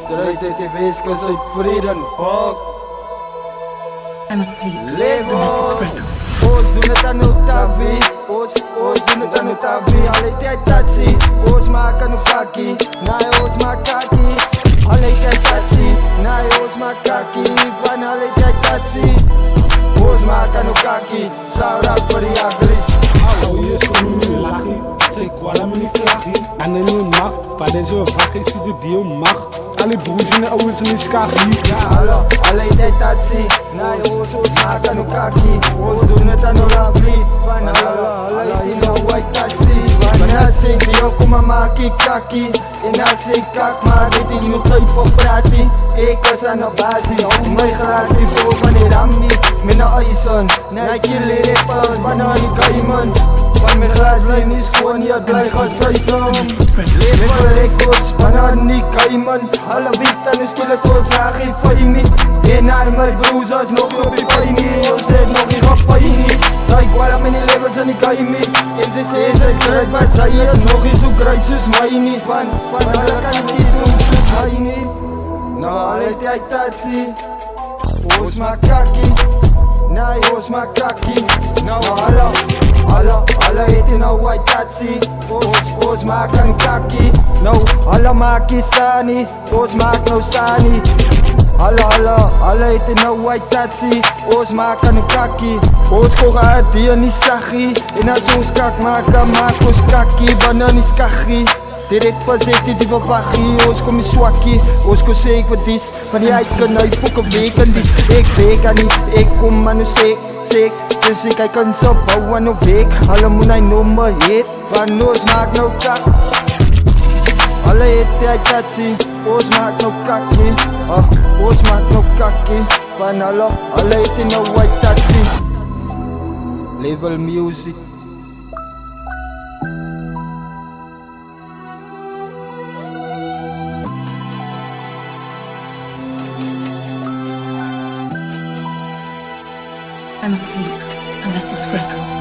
Strijd uit die Weskus uit Vredenburg. MC, Levo. and this is Sprinkle. Ons doen het aan Otavi. Ons doen het aan Otavi. Alle tijd tatsi. Ons maken een fakkie. Nee, ons maken kaki. Alle tijd tatsi. Nee, ons maken kaki. Van alle tijd tatsi. Ons maken een kaki. Saura voor die agris. Hallo, hier is Koen Lachi. Trek wala mini vlaggie. En een nieuw mag. Waar deze wacht, ik zie de deal mag. Alle broers en de ouders in de skaggie. Ja, hallo, alle tijd tatsi. Nee, ons maken een kaki. Ons doen het aan Otavi. Van alle tijd white tatsi. Wanneer zeg je kom maar maak ik kaki. En als ik kak maar dit ik nog tijd voor praten. Ik was aan de basis. Mijn glaasje vol van die rammi. Met een ijzer. Nee, jullie rappers, banaan kaiman. Van mijn glaasje is gewoon hier blij gaat zij zo. Lekker records, banaan kaiman. Alle witten is kille kort, zag ik van me. En al mijn broers als nog op die pijn. Je zegt nog niet op pijn. Zij kwam in die levels en ik kan je niet. En ze zei zij strijd, maar zij is nog eens zo kruid zoals mij niet. Van alle kan je niet doen zoals mij niet. Nou alle tijd tatsi. Ons maak kaki. Nee, ons maak kaki. Nou alle eten nou white tatsi. Ons maak een kaki. Nou alle maak je stani. Ons maak nou stani. Alle eten nou white tatsi. Ons maak een kaki. Ons koga uit hier niet sachi. En als ons kak maken, maak ons kaki. Banan is kaki. Die rappers eten die verwachten, ons kom in swakkie. Ons kom zeker wat is, van die uit kan uit fokken weken dis. Ik weet aan niet, ik kom aan een steek. Dus ik kijk eens op, hou aan een week. Alle moet hij noemen heet, van ons maak nou kak. Alle eten uit tatsi, ons maak nou kakkie. Ons maak nou kakkie. Van alle eten nou white tatsi. Level music. MC, and this is Sprinkle.